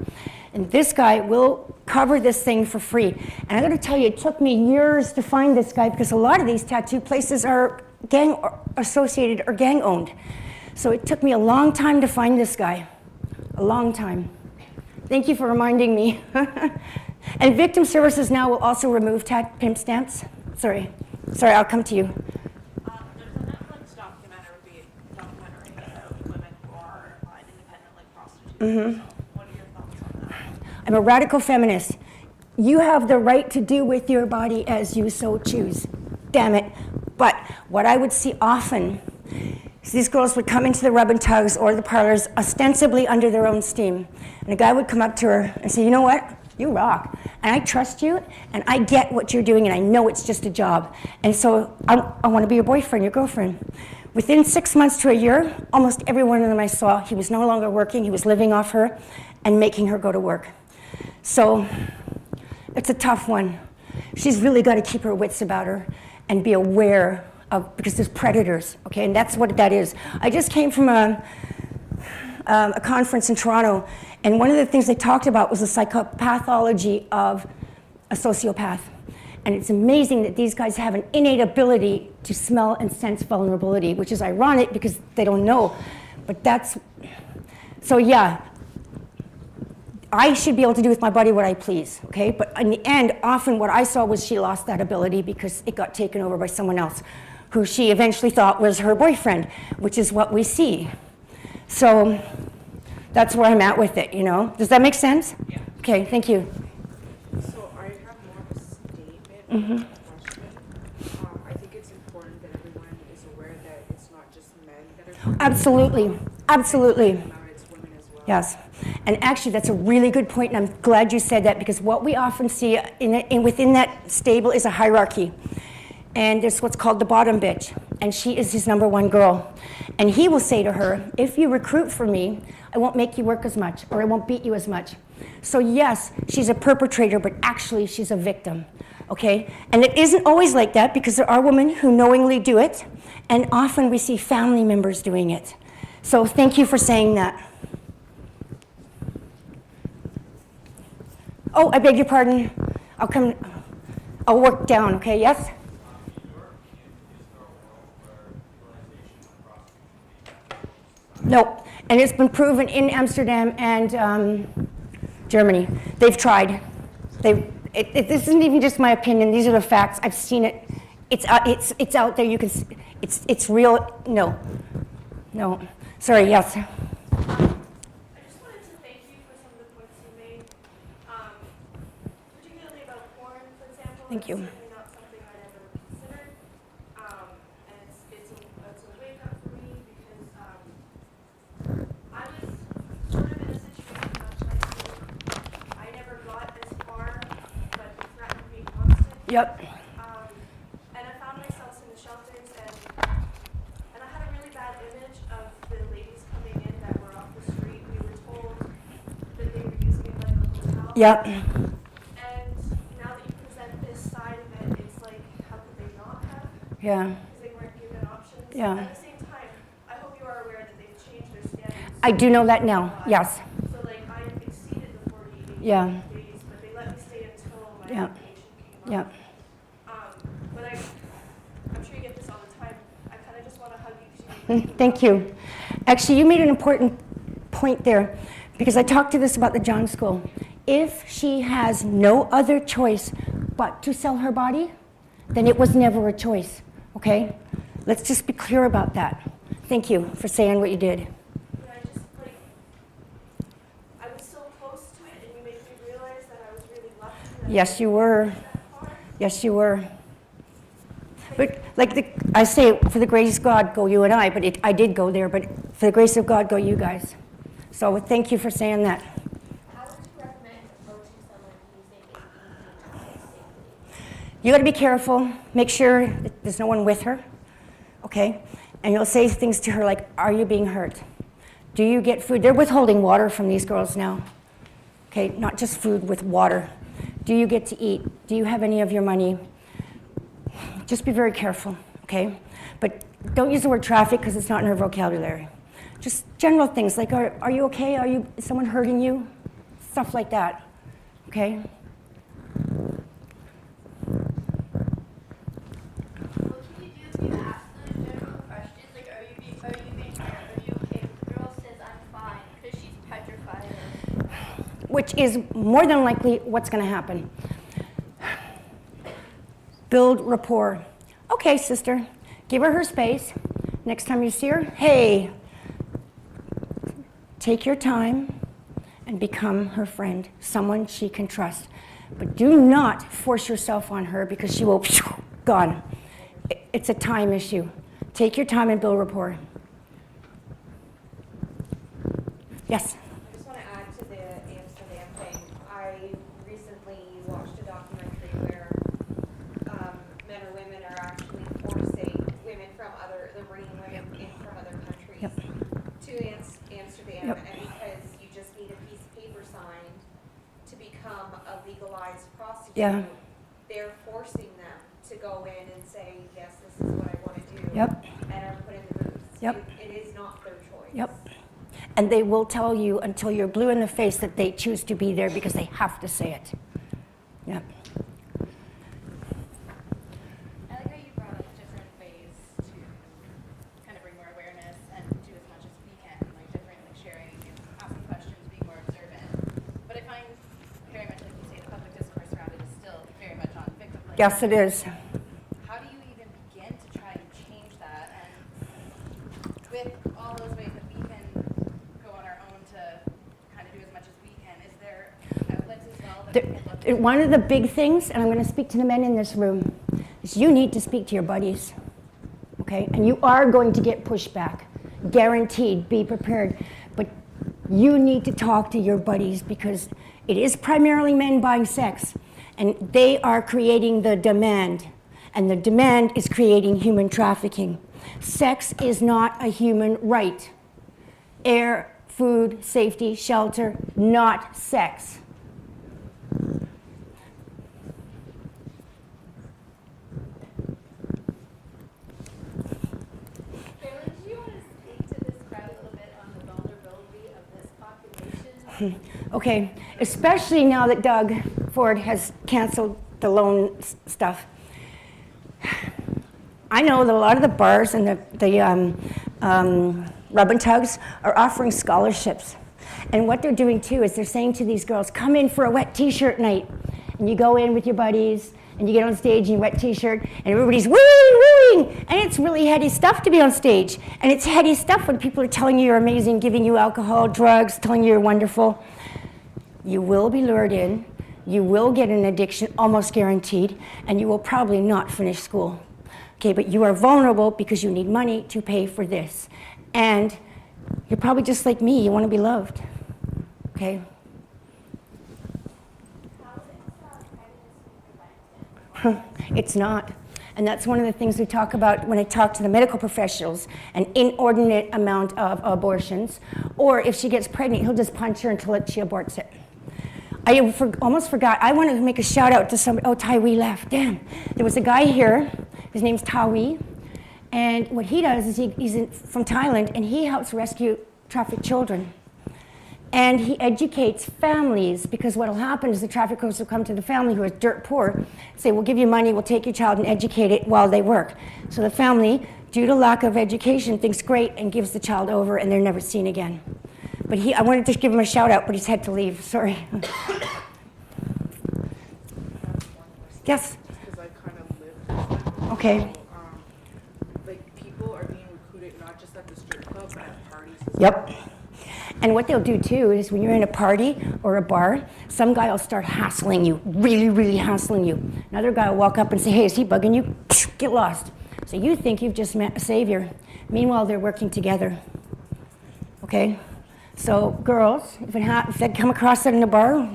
And this guy will cover this thing for free. And I gotta tell you, it took me years to find this guy because a lot of these tattoo places are gang associated or gang owned. So it took me a long time to find this guy. A long time. Thank you for reminding me. And victim services now will also remove pimp stamps. Sorry, I'll come to you. There's a Netflix documentary about women who are independently prostitutes. Mm-hmm. What are your thoughts on that? I'm a radical feminist. You have the right to do with your body as you so choose. Damn it. But what I would see often is these girls would come into the rub and tugs or the parlors ostensibly under their own steam. And a guy would come up to her and say, you know what? you rock. And I trust you, and I get what you're doing, and I know it's just a job. And so I want to be your boyfriend, your girlfriend. Within 6 months to a year, almost every one of them I saw, he was no longer working, he was living off her and making her go to work. So it's a tough one. She's really got to keep her wits about her and be aware of, because there's predators, okay? And that's what that is. I just came from a conference in Toronto, and one of the things they talked about was the psychopathology of a sociopath. And it's amazing that these guys have an innate ability to smell and sense vulnerability, which is ironic because they don't know. But that's, so yeah, I should be able to do with my body what I please, okay? But in the end, often what I saw was she lost that ability because it got taken over by someone else who she eventually thought was her boyfriend, which is what we see. So that's where I'm at with it, you know? Does that make sense? Yeah. Okay, thank you. So I have more of a statement than a question. I think it's important that everyone is aware that it's not just men that are coming Absolutely, absolutely. out, it's women as well. Yes, and actually that's a really good point, and I'm glad you said that, because what we often see within that stable is a hierarchy. And there's what's called the bottom bitch, and she is his #1 girl. And he will say to her, if you recruit for me, I won't make you work as much, or I won't beat you as much. So yes, she's a perpetrator, but actually she's a victim, okay? And it isn't always like that, because there are women who knowingly do it, and often we see family members doing it. So thank you for saying that. Oh, I beg your pardon. I'll work down, okay, yes? No, and it's been proven in Amsterdam and Germany. They've tried. This isn't even just my opinion. These are the facts. I've seen it. It's out there. You can. It's real. No. Sorry. Yes. I just wanted to thank you for some of the points you made, particularly about porn, for example. Thank you. It's certainly not something I'd ever considered, and it's a wake up for me because I was sort of in a situation much like you. I never got as far, but the threat would be constant. Yep. And I found myself in the shelters, and I had a really bad image of the ladies coming in that were off the street. We were told that they were using it like a hotel. Yep. And now that you present this side of it, it's like, how could they not have? Yeah. Because they weren't given options. Yeah. At the same time, I hope you are aware that they've changed their standards. I do know that now. Yes. So like I exceeded the 48 Yeah. days, but they let me stay until my Yeah. application came up. Yep. But I'm sure you get this all the time. I kind of just want to hug you because you Thank you. Actually, you made an important point there, because I talked to this about the John School. If she has no other choice but to sell her body, then it was never a choice, okay? Let's just be clear about that. Thank you for saying what you did. But I just like, I was so close to it, and you made me realize that I was really lucky. That Yes, you were. I got that far. Yes, you were. But like I say, for the grace of God, go you and I, but I did go there, but for the grace of God, go you guys. So thank you for saying that. How would you recommend approaching someone using ADHD safely? You got to be careful. Make sure that there's no one with her, okay? And you'll say things to her like, are you being hurt? Do you get food? They're withholding water from these girls now, okay? Not just food, with water. Do you get to eat? Do you have any of your money? Just be very careful, okay? But don't use the word traffic because it's not in her vocabulary. Just general things like, are you okay? Is someone hurting you? Stuff like that, okay? What can you do if you ask them general questions like, are you being hurt? Are you okay? If the girl says, I'm fine, because she's petrified. Which is more than likely what's going to happen. Build rapport. Okay, sister, give her space. Next time you see her, hey, take your time and become her friend, someone she can trust. But do not force yourself on her because she will, gone. It's a time issue. Take your time and build rapport. Yes? I just want to add to the Amsterdam thing. I bringing women in from other countries Yep. to Amsterdam, Yep. and because you just need a piece of paper signed to become a legalized prostitute, Yeah. they're forcing them to go in and say, yes, this is what I want to do, Yep. and are put in the booths. Yep. It is not their choice. Yep. And they will tell you until you're blue in the face that they choose to be there because they have to say it. Yep. I like how you brought up different ways to kind of bring more awareness and do as much as we can, like different, like sharing, asking questions, being more observant. But I find very much, like you say, the public discourse around it is still very much on victim blaming. Yes, it is. How do you even begin to try and change that? And with all those ways that we can go on our own to kind of do as much as we can, is there outlets as well that we can look at? One of the big things, and I'm going to speak to the men in this room, is you need to speak to your buddies, okay? And you are going to get pushback, guaranteed. Be prepared, but you need to talk to your buddies because it is primarily men buying sex, and they are creating the demand, and the demand is creating human trafficking. Sex is not a human right. Air, food, safety, shelter, not sex. Kayla, do you want to speak to this crowd a little bit on the vulnerability of this population? Okay, especially now that Doug Ford has canceled the loan stuff. I know that a lot of the bars and the rub and tugs are offering scholarships. And what they're doing too is they're saying to these girls, come in for a wet t-shirt night. And you go in with your buddies and you get on stage in your wet t-shirt and everybody's wooing. And it's really heady stuff to be on stage. And it's heady stuff when people are telling you you're amazing, giving you alcohol, drugs, telling you you're wonderful. You will be lured in. You will get an addiction, almost guaranteed, and you will probably not finish school. Okay, but you are vulnerable because you need money to pay for this. And you're probably just like me, you want to be loved. Okay? It's not. And that's one of the things we talk about when I talk to the medical professionals, an inordinate amount of abortions. Or if she gets pregnant, he'll just punch her until she aborts it. I almost forgot. I wanted to make a shout out to somebody. Oh, Taiwi left. Damn. There was a guy here. His name's Taiwi. And what he does is he's from Thailand, and he helps rescue trafficked children. And he educates families, because what will happen is the traffickers will come to the family who is dirt poor, say, we'll give you money, we'll take your child and educate it while they work. So the family, due to lack of education, thinks great and gives the child over, and they're never seen again. But I wanted to give him a shout out, but he's had to leave, sorry. Yes? Because I kind of live this. Okay. Like, people are being recruited not just at the strip club, but at parties as well. Yep. And what they'll do too is when you're in a party or a bar, some guy will start hassling you, really, really hassling you. Another guy will walk up and say, hey, is he bugging you? Get lost. So you think you've just met a savior. Meanwhile, they're working together. Okay? So girls, if they come across that in a bar,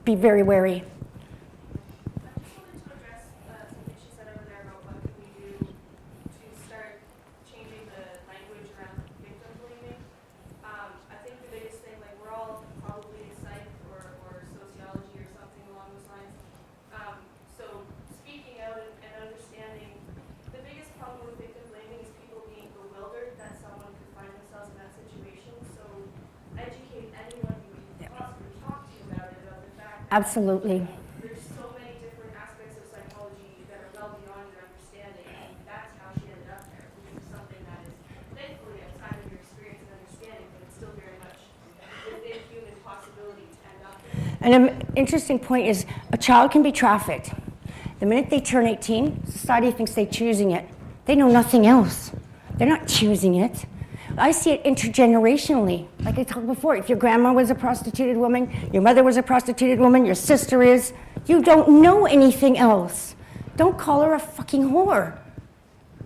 be very wary. I just wanted to address something she said over there about what can we do to start changing the language around victim blaming. I think the biggest thing, like we're all probably in psych or sociology or something along those lines. So speaking out and understanding the biggest problem with victim blaming is people being bewildered that someone could find themselves in that situation. So educate anyone you can possibly talk to about it, about the fact that Absolutely. there's so many different aspects of psychology that are well beyond your understanding, and that's how she ended up there, which is something that is thankfully outside of your experience and understanding, but it's still very much within human possibility to end up there. And an interesting point is a child can be trafficked. The minute they turn 18, society thinks they're choosing it. They know nothing else. They're not choosing it. I see it intergenerationally. Like I talked before, if your grandma was a prostituted woman, your mother was a prostituted woman, your sister is, you don't know anything else. Don't call her a fucking whore.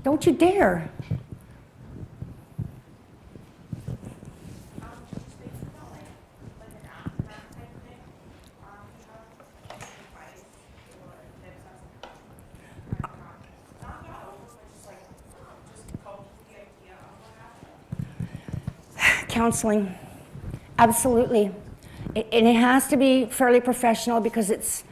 Don't you dare. Counseling, absolutely. And it has to be fairly professional because it's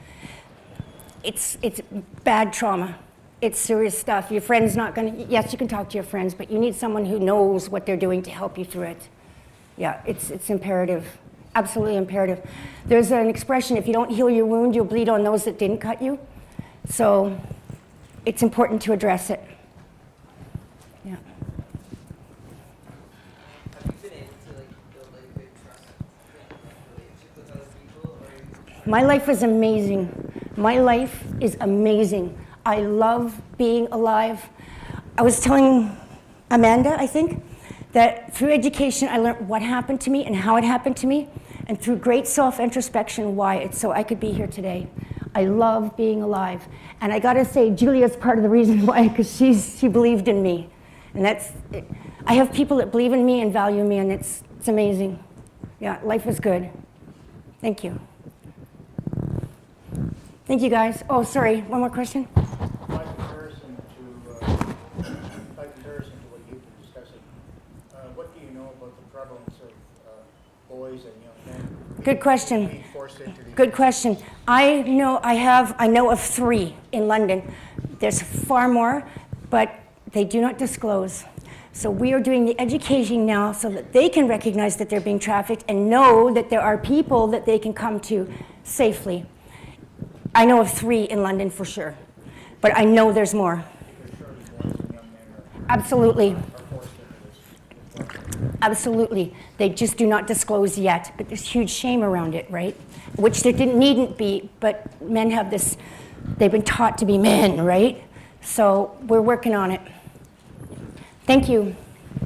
bad trauma. It's serious stuff. Your friend's not going to, yes, you can talk to your friends, but you need someone who knows what they're doing to help you through it. Yeah, it's imperative, absolutely imperative. There's an expression, if you don't heal your wound, you'll bleed on those that didn't cut you. So it's important to address it. Yeah. Have you been able to build a good trust relationship with other people, or My life is amazing. My life is amazing. I love being alive. I was telling Amanda, I think, that through education I learned what happened to me and how it happened to me, and through great self-introspection why it's so I could be here today. I love being alive. And I gotta say, Julia's part of the reason why, because she believed in me. And I have people that believe in me and value me, and it's amazing. Yeah, life is good. Thank you. Thank you, guys. Oh, sorry, one more question? By comparison to what you've been discussing, what do you know about the prevalence of boys and young men? Good question. being forced into these- Good question. I know of 3 in London. There's far more, but they do not disclose. So we are doing the education now so that they can recognize that they're being trafficked and know that there are people that they can come to safely. I know of 3 in London for sure, but I know there's more. Because surely boys and young men Absolutely. are forced into this. Absolutely. They just do not disclose yet, but there's huge shame around it, right? Which there needn't be, but men have this, they've been taught to be men, right? So we're working on it. Thank you.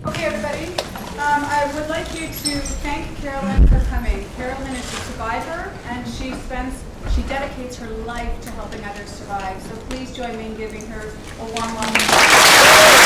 Okay, everybody. I would like you to thank Carolyn for coming. Carolyn is a survivor, and she dedicates her life to helping others survive. So please join me in giving her a warm welcome.